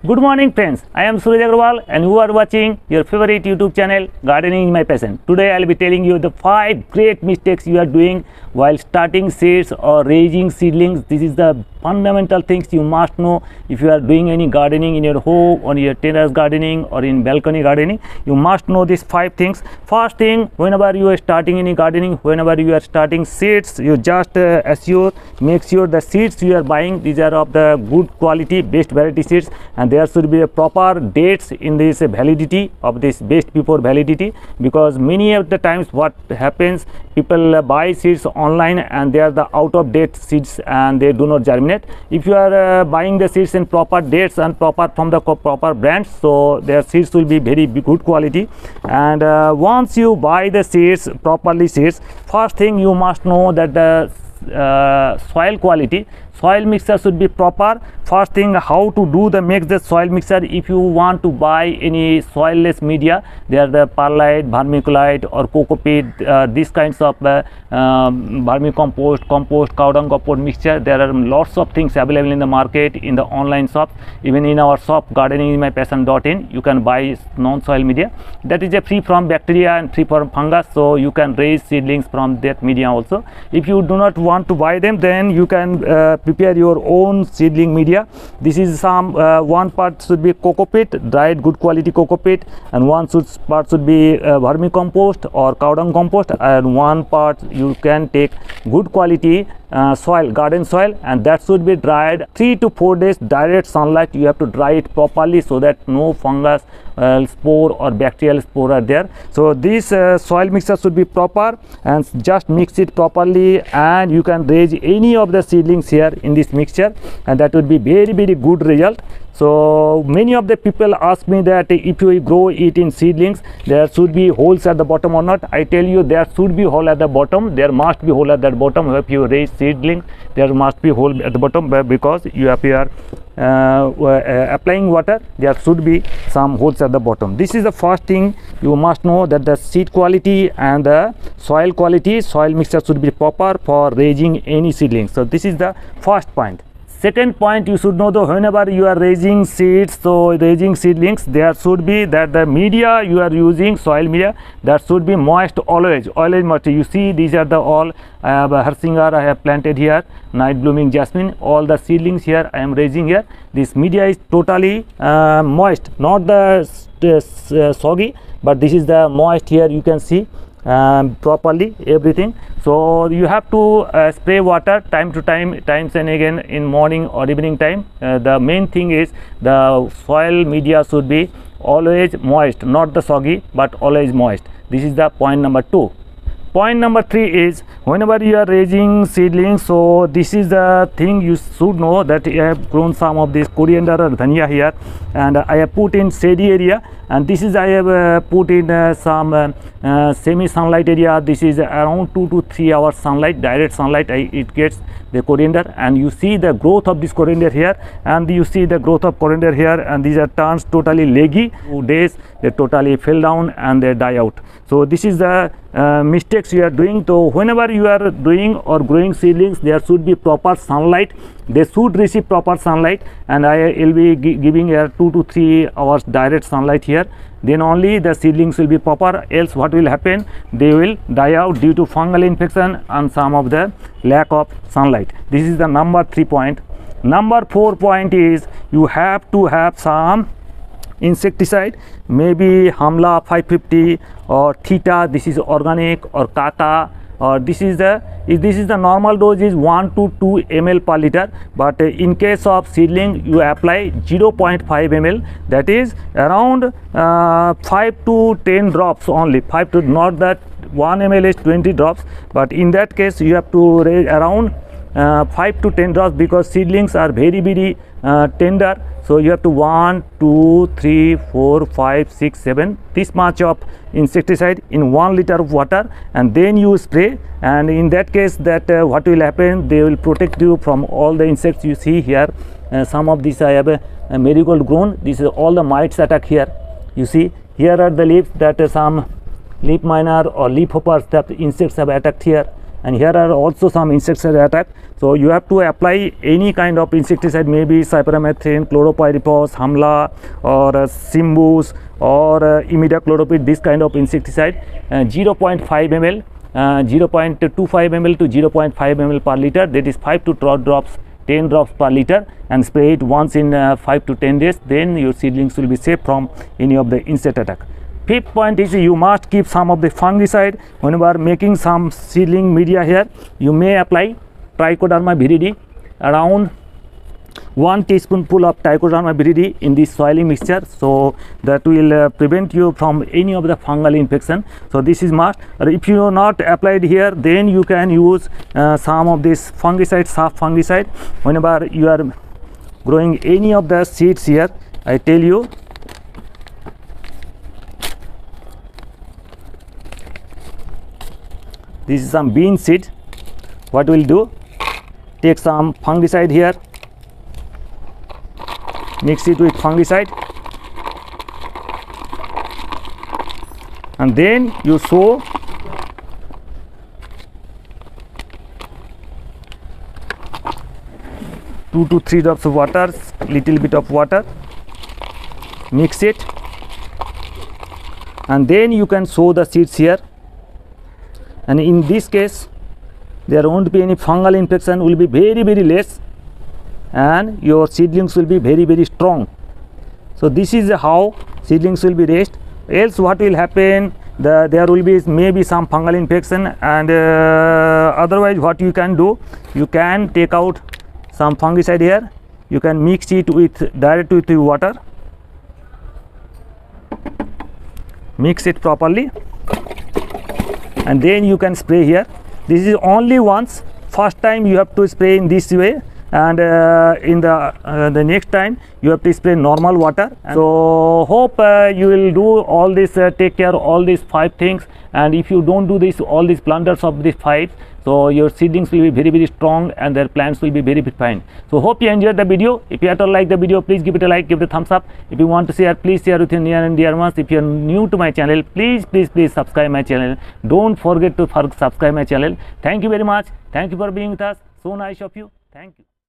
Good morning friends, I am Suraj Agarwal and you are watching your favorite YouTube channel Gardening is my passion. Today I will be telling you the 5 great mistakes you are doing while starting seeds or raising seedlings. This is the fundamental things you must know if you are doing any gardening in your home, on your terrace gardening or in balcony gardening. You must know these 5 things. First thing, whenever you are starting any gardening, whenever you are starting seeds, you just make sure the seeds you are buying, these are of the good quality, best variety seeds, and there should be a proper dates in this validity of this best before validity, because many of the times what happens, people buy seeds online and they are the out of date seeds and they do not germinate. If you are buying the seeds in proper dates and proper from the proper brands, so their seeds will be very good quality. And once you buy the seeds properly, first thing you must know that the soil quality, soil mixture should be proper. First thing, how to do the make the soil mixture. If you want to buy any soilless media, there are the perlite, vermiculite or cocopeat, these kinds of vermicompost, compost, cow dung compost mixture. There are lots of things available in the market, in the online shops, even in our shop gardeningmypassion.in. you can buy non-soil media that is free from bacteria and free from fungus, so you can raise seedlings from that media also. If you do not want to buy them, then you can prepare your own seedling media. This is some one part should be cocopeat, dried good quality cocopeat, and one part should be vermicompost or cow dung compost, and one part you can take good quality soil, garden soil, and that should be dried 3 to 4 days direct sunlight. You have to dry it properly so that no fungus spore or bacterial spore are there. So this soil mixture should be proper, and just mix it properly and you can raise any of the seedlings here in this mixture, and that would be very good result. So many of the people ask me that if you grow it in seedlings, there should be holes at the bottom or not. I tell you, there should be hole at the bottom. There must be hole at the bottom. If you raise seedlings, there must be hole at the bottom, because you are applying water, there should be some holes at the bottom. This is the first thing you must know, that the seed quality and the soil quality, soil mixture should be proper for raising any seedlings. So this is the first point. Second point, you should know that whenever you are raising seeds, so raising seedlings, there should be that the media you are using, soil media, that should be moist always moist. You see, these are the all I have Harsinger I have planted here, night blooming jasmine, all the seedlings here I am raising here. This media is totally moist, not the soggy, but this is the moist here. You can see properly everything. So you have to spray water time to time, times and again, in morning or evening time. The main thing is the soil media should be always moist, not the soggy, but always moist. This is the point number 2. Point number 3 is, whenever you are raising seedlings, so this is the thing you should know, that I have grown some of this coriander or dhania here, and I have put in shady area, and this is I have put in some semi sunlight area. This is around 2 to 3 hours sunlight, direct sunlight it gets the coriander, and you see the growth of this coriander here, and you see the growth of coriander here, and these are turns totally leggy. 2 days they totally fell down and they die out. So this is the mistakes you are doing. So whenever you are doing or growing seedlings, there should be proper sunlight. They should receive proper sunlight, and I will be giving here 2 to 3 hours direct sunlight here. Then only the seedlings will be proper, else what will happen, they will die out due to fungal infection and some of the lack of sunlight. This is the number 3 point. Number 4 point is, you have to have some insecticide, maybe Hamla 550 or Theta, this is organic, or Kata, or this is the normal dose is 1 to 2 ml per liter, but in case of seedling you apply 0.5 ml, that is around 5 to 10 drops only. 5 to, not that 1 ml is 20 drops, but in that case you have to raise around 5 to 10 drops, because seedlings are very tender. So you have to 1, 2, 3, 4, 5, 6, 7 this much of insecticide in 1 liter of water, and then you spray, and in that case that what will happen, they will protect you from all the insects. You see here some of these I have a marigold grown. This is all the mites attack here. You see here are the leaves that some leaf miner or leaf hoppers that insects have attacked here, and here are also some insecticide attack. So you have to apply any kind of insecticide, maybe cypermethrin, chlorpyrifos, hamla, or simbus, or imidacloprid, this kind of insecticide. 0.5 ml, 0.25 ml to 0.5 ml per liter, that is 5 to 12 drops, 10 drops per liter, and spray it once in 5 to 10 days. Then your seedlings will be safe from any of the insect attack. Fifth point is you must keep some of the fungicide. Whenever making some seedling media here, you may apply trichoderma viridi, around 1 teaspoonful of trichoderma viridi in this soiling mixture, so that will prevent you from any of the fungal infection. So this is must. If you are not applied here, then you can use some of this fungicide, soft fungicide. Whenever you are growing any of the seeds here, I tell you, this is some bean seed. What we'll do, take some fungicide here, mix it with fungicide, and then you sow two to 3 drops of water, little bit of water, mix it, and then you can sow the seeds here. And in this case, there won't be any fungal infection, will be very less, and your seedlings will be very strong. So this is how seedlings will be raised. Else what will happen, there will be maybe some fungal infection, and otherwise what you can do, you can take out some fungicide here, you can mix it with direct with the water, mix it properly, and then you can spray here. This is only once, first time you have to spray in this way, and in the next time you have to spray normal water. So hope you will do all this, take care of all these 5 things, and if you don't do this, all these blunders of these 5, so your seedlings will be very strong and their plants will be very fine. So hope you enjoyed the video. If you at all like the video, please give it a like, give it a thumbs up. If you want to share, please share with your near and dear ones. If you are new to my channel, please subscribe my channel. Don't forget to subscribe my channel. Thank you very much. Thank you for being with us. So nice of you. Thank you.